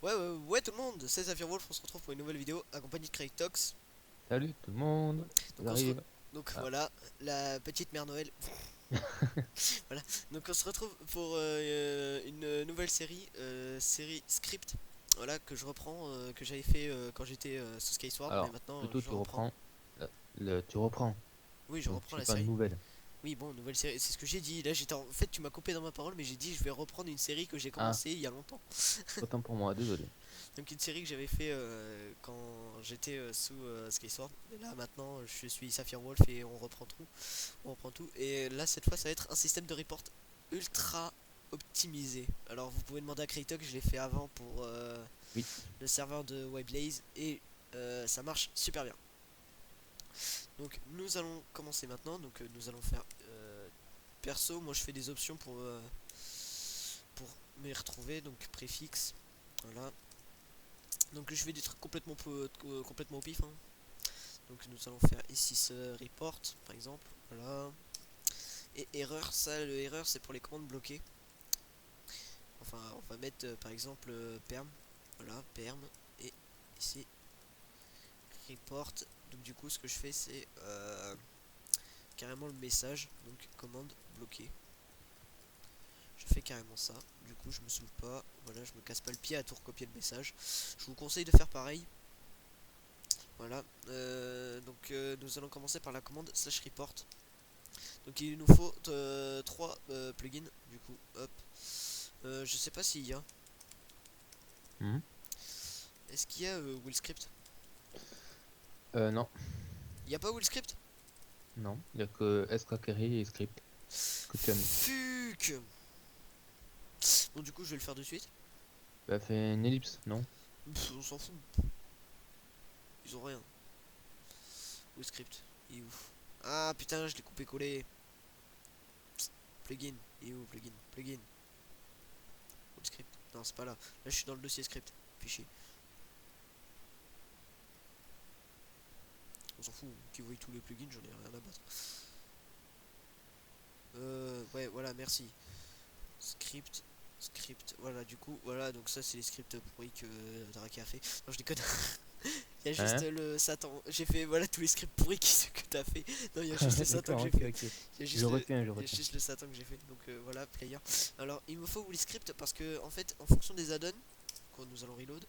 Ouais tout le monde, c'est Wolf, on se retrouve pour une nouvelle vidéo accompagnée de Craigtox. Salut tout le monde, Donc on se re- j'arrive. donc Ah. voilà, la petite mère Noël. Voilà. Donc on se retrouve pour une nouvelle série script. Voilà, que je reprends, que j'avais fait quand j'étais sous Skyward, mais Alors, maintenant plutôt je tu reprends. reprends. Tu reprends, Oui, je donc tu reprends fais la pas de série. nouvelles. Oui, bon, nouvelle série, c'est ce que j'ai dit. Là, en fait, tu m'as coupé dans ma parole, mais j'ai dit je vais reprendre une série que j'ai Ah, commencé il y a longtemps. autant pour moi, désolé. Donc une série que j'avais fait quand j'étais sous Skyward. Et là maintenant je suis Wolf et on reprend tout. Et là cette fois ça va être un système de report ultra optimisé. Alors vous pouvez demander à Kraytok, je l'ai fait avant pour Oui. le serveur de Wyblaze et ça marche super bien. Donc nous allons commencer maintenant. Donc nous allons faire perso. Moi je fais des options pour me retrouver. Donc préfixe. Voilà. Donc je fais des trucs complètement au pif, hein. Donc nous allons faire ici ce report par exemple. Voilà. Et erreur, ça le erreur c'est pour les commandes bloquées. Enfin on va mettre par exemple perm. Voilà, perm. Et ici report. Donc du coup ce que je fais c'est carrément le message. Donc commande bloquée. Je fais carrément ça. Du coup je me saoule pas. Voilà, je me casse pas le pied à tout recopier le message. Je vous conseille de faire pareil. Voilà. Nous allons commencer par la commande slash report. Donc il nous faut 3 plugins. Du coup, hop. Je sais pas s'il y a. Mhm. Est-ce qu'il y a WillScript? Non, Il y a pas WillScript? non, il y a que SKCarry et script que tu as mis. Fuck. Bon du coup je vais le faire de suite. Bah, fais une ellipse, non? On s'en fout. Ils ont rien. WillScript. Il est où? Ah putain je l'ai coupé collé. Plugin. Il est où plugin? Plugin. WillScript. Non c'est pas là. Là je suis dans le dossier script. Fichier. On s'en fout. Qui voit tous les plugins, j'en ai rien à battre. Ouais voilà merci. Script. Script. Voilà du coup. Voilà donc ça c'est les scripts pourris que Drake a fait. Non je déconne. Il y a juste Hein? le Satan. J'ai fait voilà tous les scripts pourris que t'as fait. Non, il y a juste le Satan que D'accord, j'ai ok, fait. ok. Il y a Je juste le, retiens, je il y a retiens. juste le Satan que j'ai fait. Donc voilà, player. Alors il me faut Willy Script parce que en fait, en fonction des add-ons, quand nous allons reload,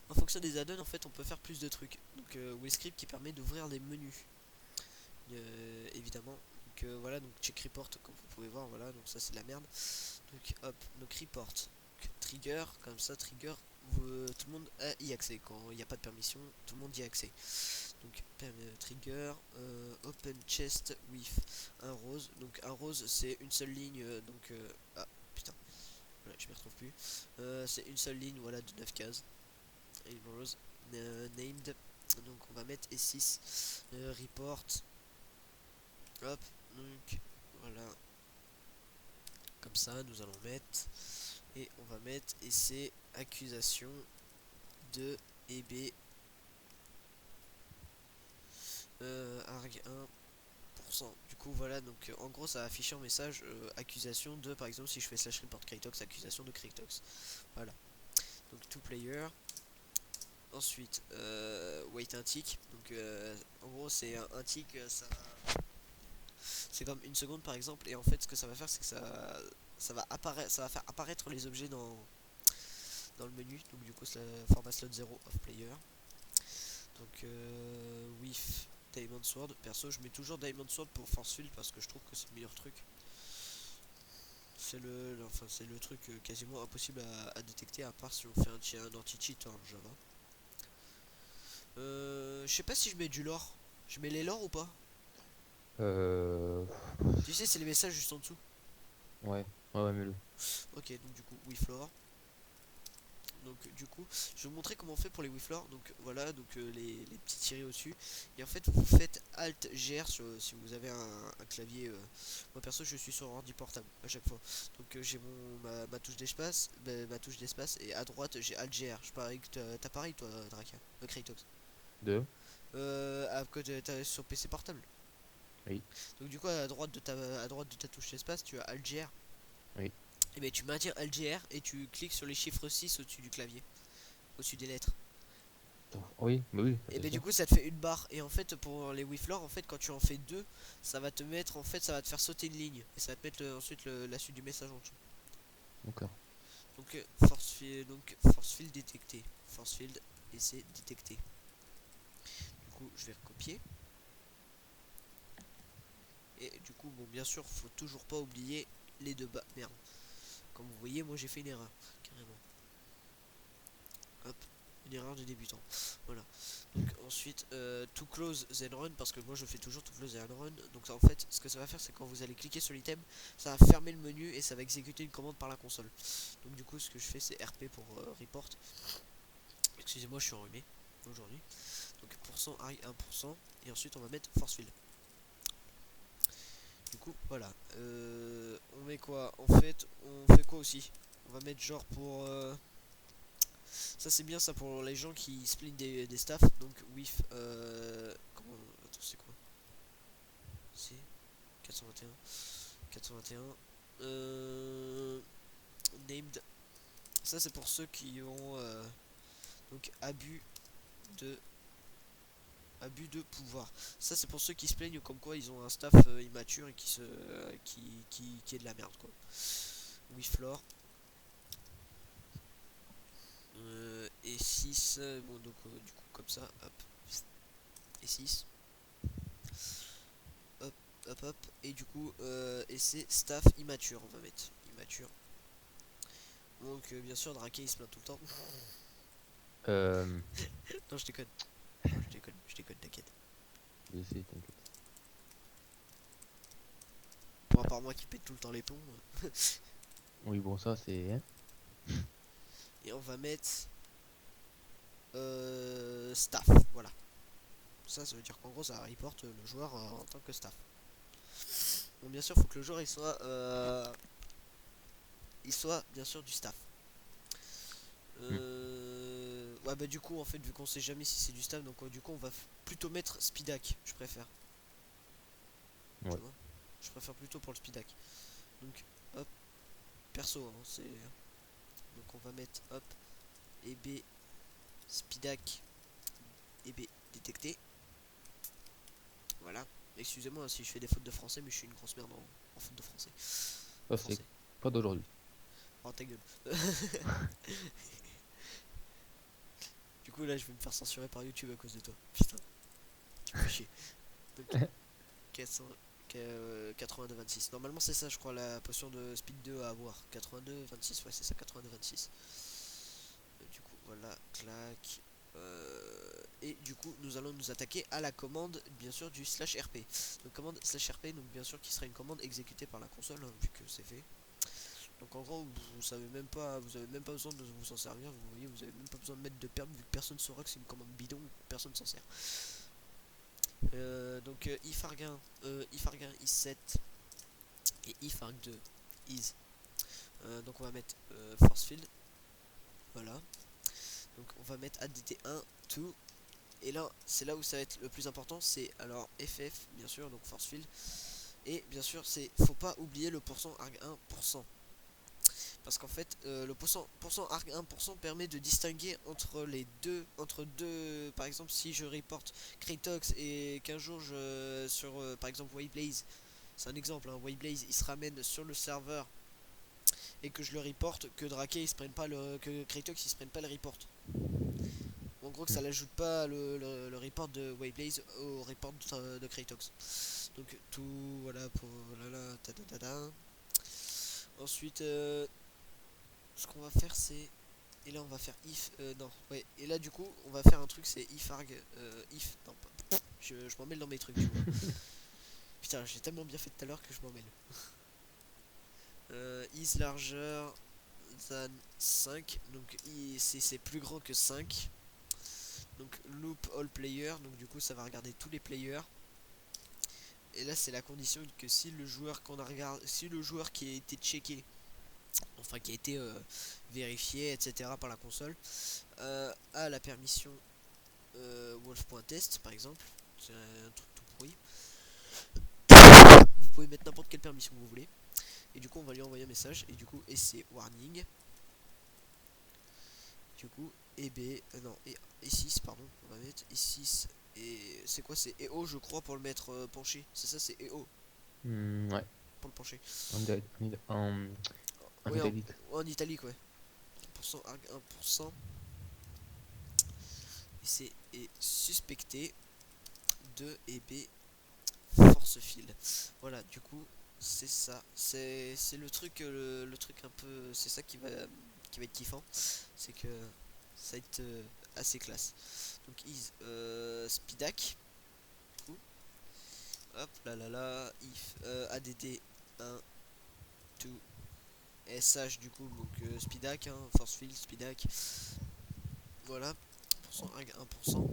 en fonction des add-ons, en fait, on peut faire plus de trucs. Donc Willy Script qui permet d'ouvrir les menus, évidemment. Donc voilà, donc check report comme vous pouvez voir, voilà, donc ça c'est de la merde. Donc hop, donc report, donc, trigger, comme ça trigger, tout le monde a y accès. Quand il n'y a pas de permission, tout le monde y a accès. Donc trigger, open chest with un rose. Donc un rose c'est une seule ligne. Ah putain, voilà, je m'y retrouve plus. C'est une seule ligne, voilà, de 9 cases. Et une rose named. Donc on va mettre E6 report. Hop, donc voilà, comme ça nous allons mettre. Et on va mettre et c'est accusation de EB arg 1%. Du coup voilà, donc en gros ça va afficher en message accusation de, par exemple si je fais slash report Kraytox, accusation de Kraytox. Voilà, donc to player. Ensuite wait un tick. Donc en gros c'est un tick, ça c'est comme une seconde par exemple, et en fait ce que ça va faire c'est que ça va apparaître, ça va faire apparaître les objets dans le menu. Donc du coup c'est le format slot 0 of player. Donc with Diamond Sword. Perso je mets toujours Diamond Sword pour force field parce que je trouve que c'est le meilleur truc. C'est le truc quasiment impossible à détecter à part si on fait un anti-cheat en Java. Je sais pas si je mets du lore. Je mets les lore ou pas? Euh... Tu sais c'est les messages juste en dessous. Ouais, ouais, ouais, mets-le. Ok donc du coup with lore. Donc du coup je vais vous montrer comment on fait pour les wiflore. Donc voilà, donc les petits tirés au dessus, et en fait vous faites alt gr si vous avez un clavier. Moi perso je suis sur ordi portable à chaque fois, donc j'ai ma touche d'espace, ma touche d'espace, et à droite j'ai alt gr. Je parie que t'as pareil toi Draka, Kraytox. Deux. À côté t'as sur PC portable. Oui, Donc du coup à droite de ta touche d'espace tu as alt gr. oui. et ben tu maintiens LGR et tu cliques sur les chiffres 6 au-dessus du clavier, au-dessus des lettres. Oui, mais oui, Et bien ben du sûr. coup ça te fait une barre. Et en fait pour les Wiflor, en fait quand tu en fais deux, ça va te mettre, en fait ça va te faire sauter une ligne. Et ça va te mettre ensuite la suite du message en dessous. D'accord. Donc force field détecté. Force field et c'est détecté. Du coup je vais recopier. Et du coup bon bien sûr faut toujours pas oublier les deux bas. Merde. Comme vous voyez moi j'ai fait une erreur. Carrément. Hop. Une erreur de débutant. Voilà. Donc ensuite to close then run, parce que moi je fais toujours to close then run. Donc ça, en fait ce que ça va faire c'est quand vous allez cliquer sur l'item, ça va fermer le menu et ça va exécuter une commande par la console. Donc du coup ce que je fais c'est RP pour report. Excusez-moi je suis enrhumé aujourd'hui. Donc %i 1% et ensuite on va mettre force field. Du coup voilà. On met quoi? En fait on fait quoi aussi? On va mettre genre pour ça c'est bien ça pour les gens qui split des staffs. Donc with comment, attends c'est quoi? C'est 421 421 named. Ça c'est pour ceux qui ont donc de abus de pouvoir. Ça c'est pour ceux qui se plaignent comme quoi ils ont un staff immature et qui est de la merde quoi. Oui Flore. Et 6 bon donc du coup comme ça hop et 6 hop hop hop et du coup et c'est staff immature on va mettre immature. Donc bien sûr Drake il se plaint tout le temps. Euh, Non je déconne. Non, je déconne, t'inquiète. je sais, t'inquiète. Bon à part moi qui pète tout le temps les plombs. Oui, bon, ça, c'est, hein. Et on va mettre staff, voilà. Ça veut dire qu'en gros ça reporte le joueur en tant que staff. Bon bien sûr faut que le joueur il soit bien sûr du staff. Hmm. Ouais bah du coup en fait vu qu'on sait jamais si c'est du staff, donc du coup on va plutôt mettre speedac, je préfère. Tu Ouais. vois, je préfère plutôt pour le speedac. Donc hop, perso hein, c'est. Donc on va mettre hop et B speedac et B détecté. Voilà. Excusez-moi si je fais des fautes de français, mais je suis une grosse merde en faute de français. En Ça, c'est français. pas d'aujourd'hui. Oh ta gueule. Du coup là je vais me faire censurer par YouTube à cause de toi. Putain, tu me fais chier. Donc 400, 82-26. Normalement c'est ça je crois la potion de speed 2 à avoir. 82-26, ouais c'est ça 82-26. Du coup voilà, clac. Et du coup nous allons nous attaquer à la commande bien sûr du slash RP. Donc commande slash RP, donc bien sûr qui sera une commande exécutée par la console hein, vu que c'est fait. Donc en gros vous avez même pas besoin de vous en servir, vous voyez, vous avez même pas besoin de mettre de perm vu que personne saura que c'est une commande bidon, personne s'en sert. Donc ifarg1 is7 et ifarg2 is. Donc on va mettre force field, voilà. Donc on va mettre ADT1 to. Et là c'est là où ça va être le plus important, c'est alors FF bien sûr, donc force field. Et bien sûr c'est faut pas oublier le pourcent arg 1%. Parce qu'en fait le pourcent arg 1% permet de distinguer entre les deux, par exemple si je reporte Kratox et qu'un jour je sur par exemple Wayblaze, c'est un exemple hein, Wayblaze il se ramène sur le serveur et que je le reporte, que Drake il se prenne pas que Kratox il se prenne pas le report. En gros que Hmm. ça l'ajoute pas le report de Wayblaze au report de Kratox. Donc tout voilà pour là ta ta ta ta. Ensuite ce qu'on va faire c'est, et là on va faire if non ouais, et là du coup on va faire un truc, c'est ifarg if non je m'en mêle dans mes trucs tu vois. Putain j'ai tellement bien fait tout à l'heure que je m'en mêle. Is larger than 5, donc c'est plus grand que 5. Donc loop all player, donc du coup ça va regarder tous les players. Et là c'est la condition que si le joueur qu'on a regardé, si le joueur qui a été checké, enfin qui a été vérifié etc par la console, a la permission wolf.test par exemple, c'est un truc tout pourri. Vous pouvez mettre n'importe quelle permission que vous voulez. et du coup on va lui envoyer un message, et du coup et c'est warning, du coup et B non et 6 pardon, on va mettre et 6 et c'est quoi, c'est EO je crois pour le mettre penché, c'est ça, c'est EO Ouais, pour le pencher. en Oui, italique. en italique, ouais. 1% arg 1%, et c'est est suspecté de et B force field. Voilà, du coup, c'est ça. C'est le truc le truc un peu, c'est ça qui va être kiffant, c'est que ça va être assez classe. Donc is speedac, du coup, hop là là là, if add 1 to sh, du coup, donc speedac, hein, force field speedac. Voilà, 1%.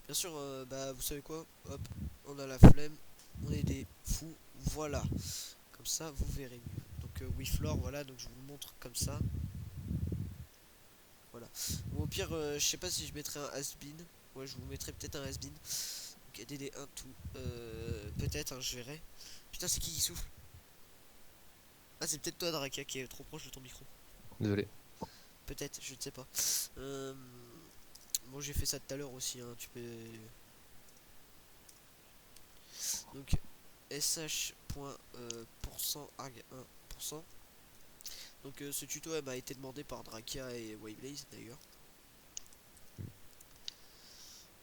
Bien sûr, bah vous savez quoi, hop, on a la flemme, on est des fous, voilà. Comme ça, vous verrez mieux. Donc WeFloor, voilà, donc je vous le montre comme ça. Voilà. Ou au pire, je sais pas si je mettrai un has-been. Ouais, je vous mettrai peut-être un has-been. Donc ADD1 tout. Peut-être, hein, je verrai. Putain, c'est qui souffle? Ah, c'est peut-être toi, Draka, qui est trop proche de ton micro. Désolé. Peut-être, je ne sais pas. Bon, j'ai fait ça tout à l'heure aussi, hein, tu peux... Donc, sh.arg 1%. Donc, ce tuto m'a été demandé par Drakia et Wayblaze d'ailleurs.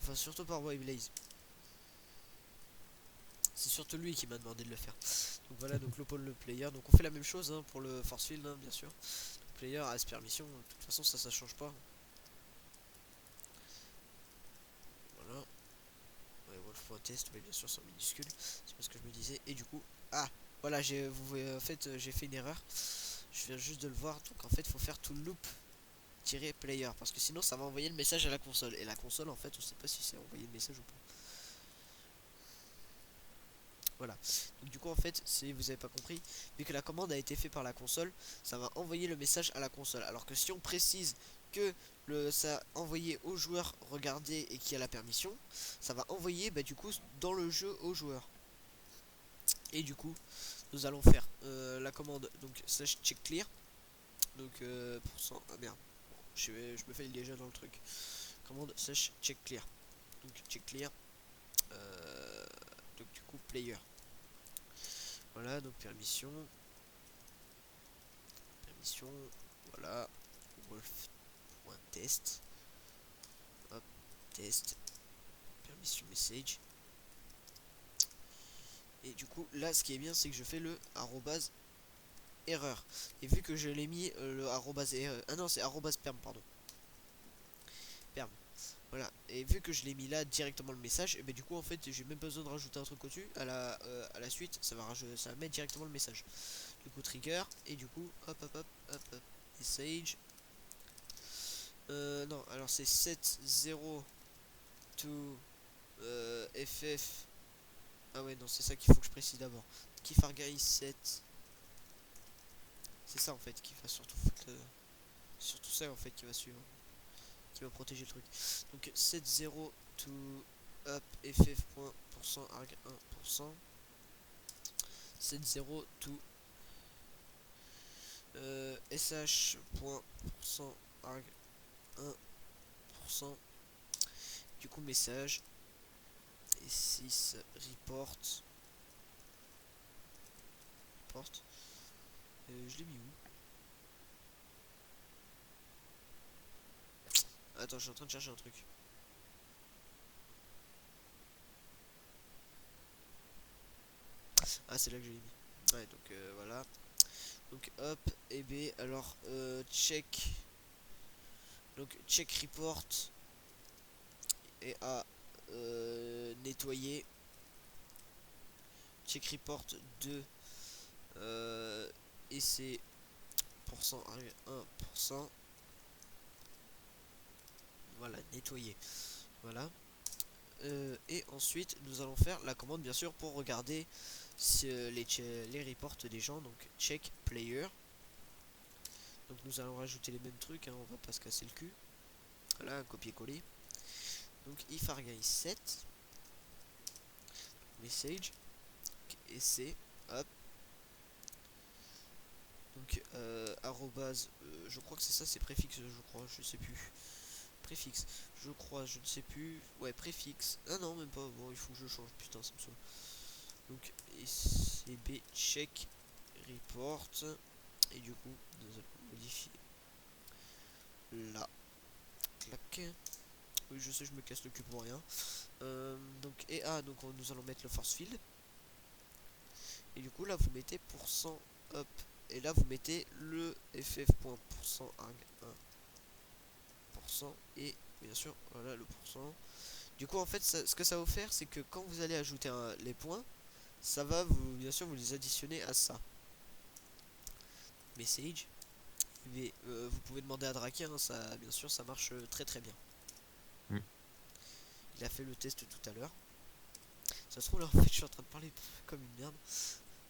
Enfin, surtout par Wayblaze. C'est surtout lui qui m'a demandé de le faire. Donc voilà, donc le player. Donc on fait la même chose hein, pour le force field, hein, bien sûr. Le player as permission. De toute façon, ça change pas. Voilà. Ouais, wolf.test, mais bien sûr, c'est en minuscule. C'est pas ce que je me disais. Et du coup, ah, voilà, en fait, j'ai fait une erreur. Je viens juste de le voir. Donc en fait, il faut faire tout loop player parce que sinon ça va envoyer le message à la console, et la console en fait on sait pas si c'est envoyé le message ou pas. Voilà, donc du coup en fait, si vous avez pas compris, vu que la commande a été faite par la console, ça va envoyer le message à la console, alors que si on précise que ça a envoyé au joueur regarder et qui a la permission, ça va envoyer bah, du coup dans le jeu au joueur. Et du coup nous allons faire la commande donc slash check clear, donc ah merde, je me fais déjà dans le truc, commande slash check clear, donc check clear, donc du coup player. Voilà, donc permission, voilà, wolf.test, hop, test, permission message. Et du coup, là, ce qui est bien, c'est que je fais le arrobase erreur. Et vu que je l'ai mis le arrobase erreur, ah non, c'est arrobase perm, pardon. Perm. Voilà, et vu que je l'ai mis là directement le message, et ben du coup en fait j'ai même pas besoin de rajouter un truc au-dessus. À la suite, ça va mettre directement le message. Du coup trigger, et du coup hop, message. Non, alors c'est 70 to ff. Ah ouais, non, c'est ça qu'il faut que je précise d'abord. Kifargai 7. C'est ça en fait qui va surtout surtout ça en fait qui va suivre, qui va protéger le truc. Donc 70 to up ff.arg 1%, 70 to sh.arg 1%. Du coup message et 6 report. Je l'ai mis où? Attends, je suis en train de chercher un truc. Ah, c'est là que j'ai mis. Ouais, donc voilà. Donc hop, et B, alors check. Donc check report et à nettoyer. Check report 2 et c'est %, 1%. Voilà, nettoyer. Voilà. Et ensuite, nous allons faire la commande, bien sûr, pour regarder si, les reports des gens. Donc, check player. Donc, nous allons rajouter les mêmes trucs, hein, on va pas se casser le cul. Voilà, un copier-coller. Donc, if argay 7 message et c'est hop Donc arrobase, je crois que c'est ça, c'est préfixe, je crois, je sais plus. Préfixe, je crois, je ne sais plus. Ouais, préfixe. Ah non, même pas. Bon, il faut que je change. Putain, ça me saoule. Donc ECB check report. Et du coup, nous allons modifier là. Clac. Oui, je sais, je me casse le cul pour rien. Donc EA, donc nous allons mettre le force field. Et du coup, là, vous mettez %, hop. Et là, vous mettez le ff.%arg 1%. Et bien sûr, voilà le pourcent. Du coup, en fait, ce que ça va vous faire, c'est que quand vous allez ajouter les points, ça va vous, bien sûr, vous les additionner à ça. Message. Mais, vous pouvez demander à Drake, hein, ça, bien sûr, ça marche très très bien. Mm. Il a fait le test tout à l'heure. Ça se trouve, là, en fait, je suis en train de parler comme une merde.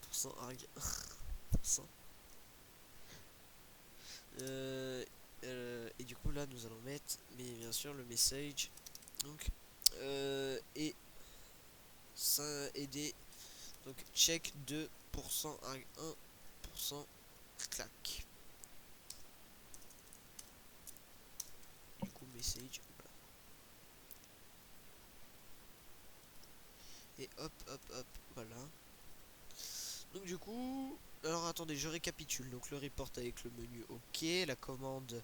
Pourcent arg. Pourcent. Et du coup, là, nous allons mettre, mais bien sûr, le message. Donc, et ça aider. Donc, check 2% arg 1%. Clac. Du coup, message. Voilà. Et hop, hop, hop. Voilà. Donc, du coup. Alors, attendez, je récapitule. Donc, le report avec le menu OK. La commande.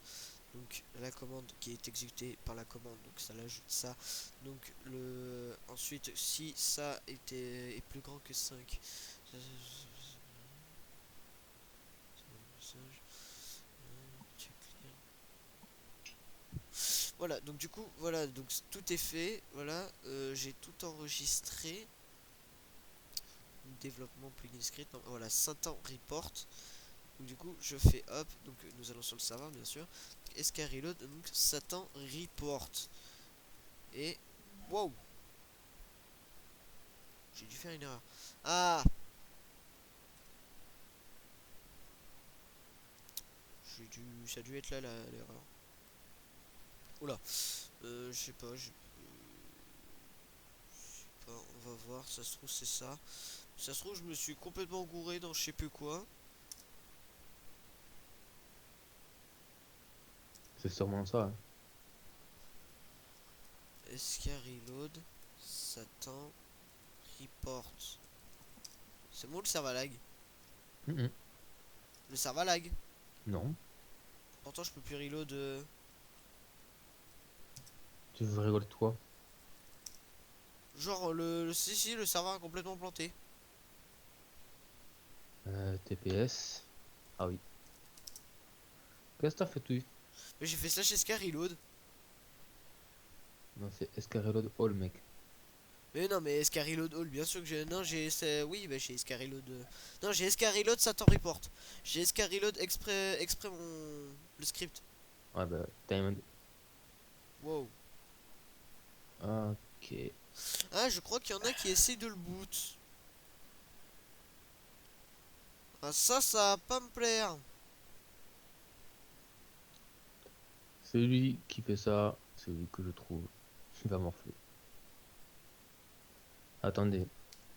Donc, la commande qui est exécutée par la commande. Donc, ça l'ajoute ça. Donc, le. Ensuite, si ça est plus grand que 5. Voilà, donc du coup, voilà, donc tout est fait, voilà, j'ai tout enregistré. Développement plugin script, non, voilà, Satan report. Donc du coup, je fais hop, donc nous allons sur le serveur bien sûr. SK reload, donc Satan report. Et wow, j'ai dû faire une erreur. Ah, ça a dû être là l'erreur. Oula, je sais pas, on va voir, ça se trouve c'est ça. Ça se trouve je me suis complètement gouré dans je sais plus quoi. C'est sûrement ça. Hein. SK reload, Satan report. C'est bon le serveur lag. Mhm. Le serveur lag. Non. Pourtant je peux plus reload. Tu veux rigoler de quoi? Genre si le serveur est complètement planté. TPS. Ah oui. Qu'est-ce que t'as fait, tout? Mais j'ai fait slash SK reload. Non, c'est SK Reload All, mec. Mais non mais SK reload all bien sûr que j'ai. Non j'ai. Oui bah j'ai SK reload. Non j'ai SK reload Satan report. J'ai SK reload exprès le script. Ouais, bah, Diamond. Wow. Ok. Ah je crois qu'il y en a qui essaient de le boot. Ah ça va pas me plaire. Celui qui fait ça, celui que je trouve, il va morfler. Attendez,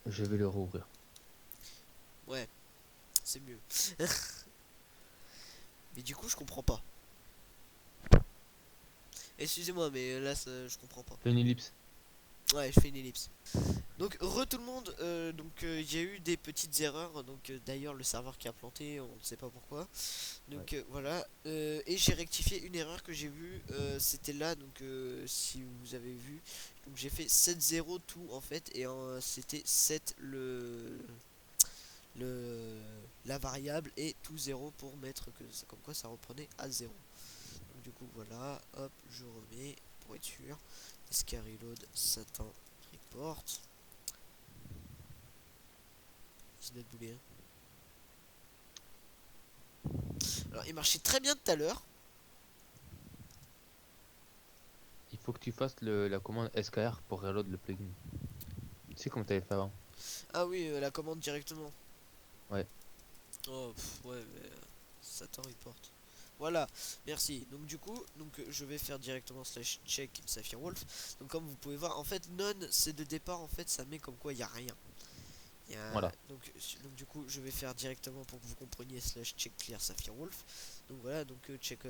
je vais le rouvrir. Ouais, c'est mieux. Mais du coup je comprends pas. Excusez-moi mais là je comprends pas. Fais une ellipse. Ouais, je fais une ellipse. Donc, tout le monde, il y a eu des petites erreurs. Donc, d'ailleurs, le serveur qui a planté, on ne sait pas pourquoi. Ouais. Donc, voilà. Et j'ai rectifié une erreur que j'ai vue. C'était là, donc, si vous avez vu. Donc, j'ai fait 7-0 tout en fait. Et c'était 7 la variable et tout 0 pour mettre que comme quoi ça reprenait à 0. Donc, du coup, voilà. Hop, je remets pour être sûr. SK reload Satan report. C'est notre boulet. Hein. Alors, il marchait très bien tout à l'heure. Il faut que tu fasses la commande SKR pour reload le plugin. Tu sais comment t'avais fait avant? Ah oui, la commande directement. Ouais. Oh, ouais, mais Satan report. Voilà, merci. Donc du coup, je vais faire directement slash check Sapphire Wolf. Donc comme vous pouvez voir, en fait, none c'est de départ, en fait, ça met comme quoi il n'y a rien. Voilà. Donc du coup je vais faire directement pour que vous compreniez slash check clear Saphirwolf. Donc voilà, donc check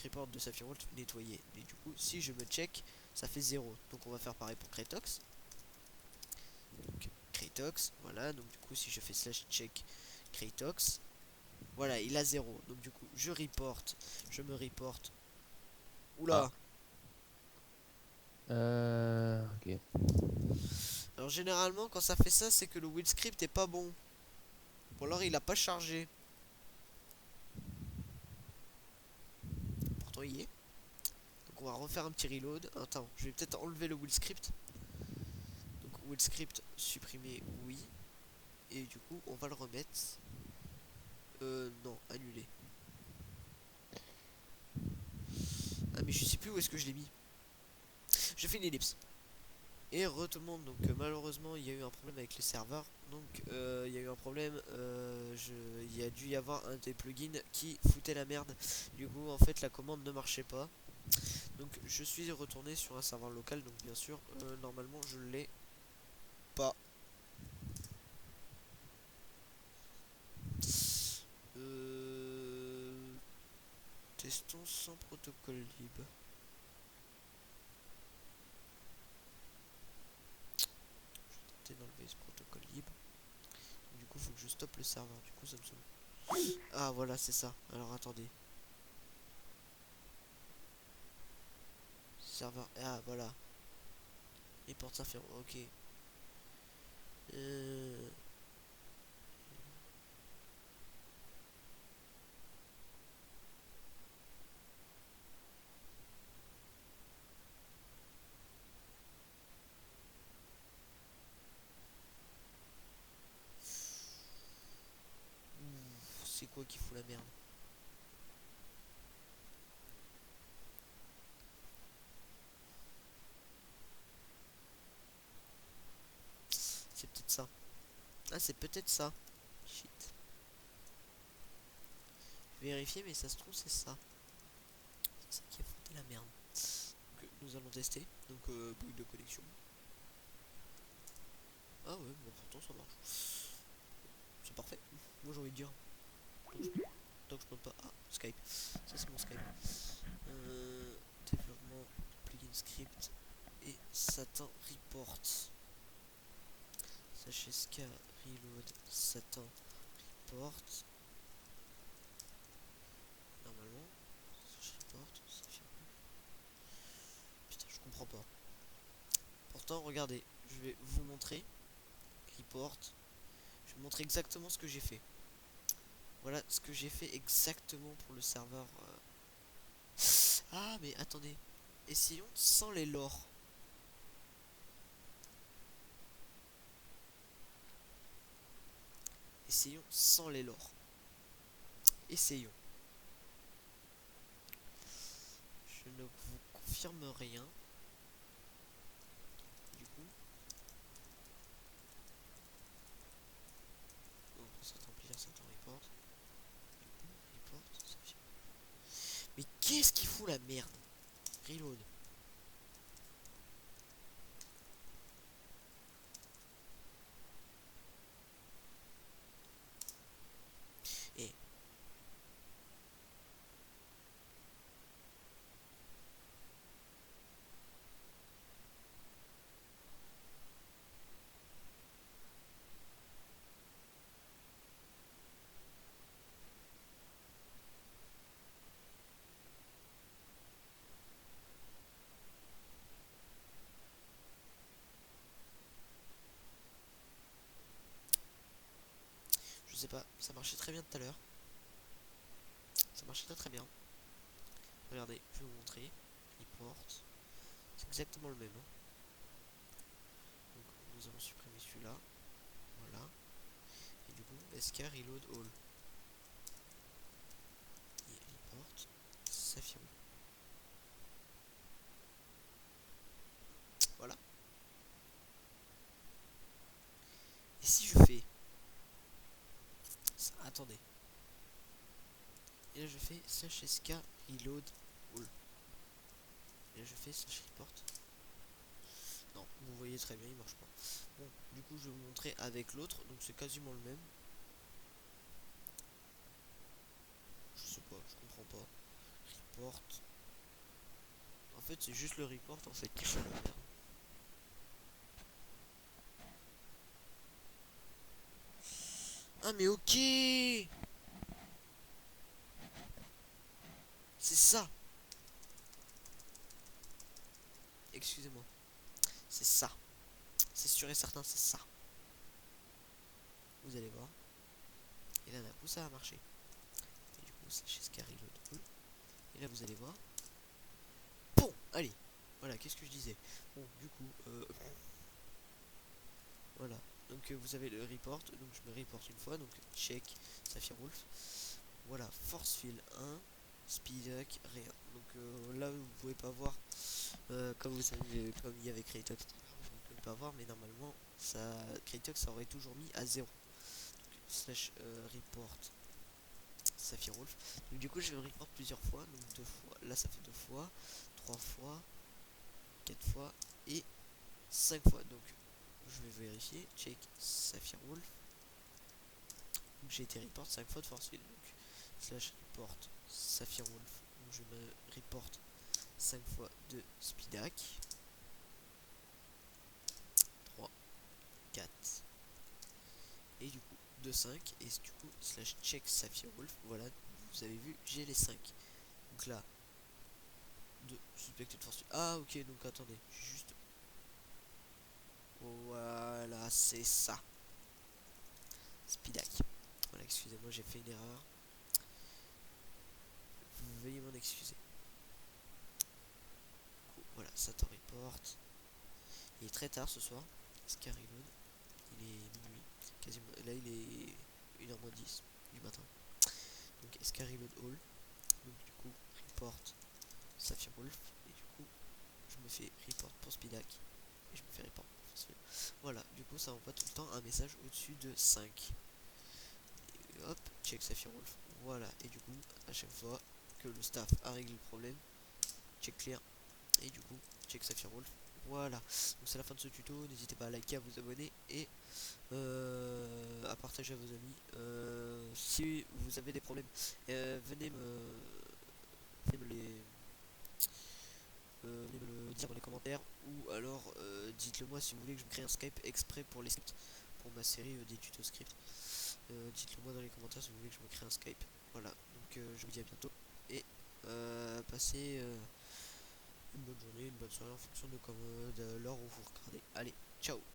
report de Saphirwolf nettoyé. Mais du coup si je me check, ça fait 0. Donc on va faire pareil pour Kratox. Donc Kratox, voilà, donc du coup si je fais slash check Kratox, voilà, il a 0. Donc du coup je me reporte. Ah. Oula. Ok. Alors généralement quand ça fait ça, c'est que le will script est pas bon. Ou alors il a pas chargé. Pourtant il y est. Donc on va refaire un petit reload. Attends, je vais peut-être enlever le will script. Donc will script supprimer, oui. Et du coup on va le remettre. Non, annuler. Ah mais je sais plus où est-ce que je l'ai mis. Je fais une ellipse. Et tout le monde, donc malheureusement il y a eu un problème avec les serveurs. Donc il y a eu un problème, il y a dû y avoir un des plugins qui foutait la merde. Du coup en fait la commande ne marchait pas. Donc je suis retourné sur un serveur local, donc bien sûr normalement je l'ai pas. Testons sans protocole libre. Je vais tenter d'enlever ce protocole libre. Du coup faut que je stoppe le serveur, du coup ça me saoule. Ah voilà c'est ça, alors attendez. Serveur, ah voilà. Et porte ça fait, ok. Euh... C'est quoi qui fout la merde? C'est peut-être ça. Ah c'est peut-être ça. Shit. Je vais vérifier mais ça se trouve c'est ça. C'est ça qui a foutu la merde. Donc, nous allons tester. Donc boucle de connexion. Ah ouais, bon pourtant ça marche. C'est parfait. Moi j'ai envie de dire. Donc je peux pas. Ah, Skype. Ça c'est mon Skype. Développement, plugin script et Satan report. SHSK reload Satan report. Normalement, je report, ça fait. Putain, je comprends pas. Pourtant, regardez, je vais vous montrer. Report. Je vais vous montrer exactement ce que j'ai fait. Voilà ce que j'ai fait exactement pour le serveur. Ah, mais attendez. Essayons sans les lores. Essayons sans les lores. Essayons. Je ne vous confirme rien. Du coup. Oh, ça remplir, ça report. Du coup, report, ça fait. Mais qu'est-ce qui fout la merde? Reload. Et je sais pas, ça marchait très bien tout à l'heure. Ça marchait très très bien. Regardez, je vais vous montrer. Report. C'est exactement le même. Hein. Donc nous allons supprimer celui-là. Voilà. Et du coup, SK reload all. Et report. S'affirme. Voilà. Et si je fais ça, attendez. Et là je fais slash SK reload all. Et là je fais slash report. Non, vous voyez très bien, il marche pas. Bon, du coup, je vais vous montrer avec l'autre, donc c'est quasiment le même. Je sais pas, je comprends pas. Report. En fait, c'est juste le report en fait qui fait la merde. Ah mais ok, c'est ça. Excusez-moi, c'est ça. C'est sûr et certain, c'est ça. Vous allez voir. Et là d'un coup ça a marché. Et du coup c'est chez Scary Load. Et là vous allez voir. Bon, allez. Voilà, qu'est-ce que je disais. Bon, du coup, voilà. Donc vous avez le report. Donc je me reporte une fois. Donc check Sapphire Wolf. Voilà, Force Field 1. Speed Hack, rien. Donc là vous pouvez pas voir comme vous savez, comme il y avait Kraytox, vous pouvez pas voir, mais normalement ça Kraytox ça aurait toujours mis à 0. Donc, slash report Sapphire Wolf. Donc du coup je vais me report plusieurs fois, donc 2 fois, là ça fait 2 fois, 3 fois, 4 fois et 5 fois. Donc je vais vérifier, check Sapphire Wolf. Donc j'ai été report 5 fois de force field. Donc slash report Sapphire Wolf. Donc je me report 5 fois de speedac. 3, 4 et du coup 2, 5 et du coup slash check Sapphire Wolf. Voilà, vous avez vu, j'ai les 5. Donc là, de suspected force. Ah ok, donc attendez, juste. Voilà, c'est ça. Speedac. Voilà, excusez-moi, j'ai fait une erreur. Veuillez m'en excuser. Voilà, ça t'en reporte. Il est très tard ce soir. Scary Load. Il est minuit. Quasiment. Là, il est 1h-10 du matin. Donc, Scary Load All. Donc, du coup, report Sapphire Wolf. Et du coup, je me fais report pour Speedac. Et je me fais report pour Force Field. Voilà, du coup, ça envoie tout le temps un message au-dessus de 5. Et hop, check Sapphire Wolf. Voilà, et du coup, à chaque fois que le staff a réglé le problème, check clear. Et du coup, check Sapphire Wolf. Voilà, donc c'est la fin de ce tuto. N'hésitez pas à liker, à vous abonner et à partager à vos amis. Si vous avez des problèmes, venez me les venez me le dire dans les commentaires, ou alors dites-le moi si vous voulez que je me crée un Skype exprès pour les scripts, pour ma série des tutos script. Dites-le moi dans les commentaires si vous voulez que je me crée un Skype. Voilà, donc je vous dis à bientôt et passez une bonne journée, une bonne soirée en fonction de l'heure où vous regardez. Allez, ciao.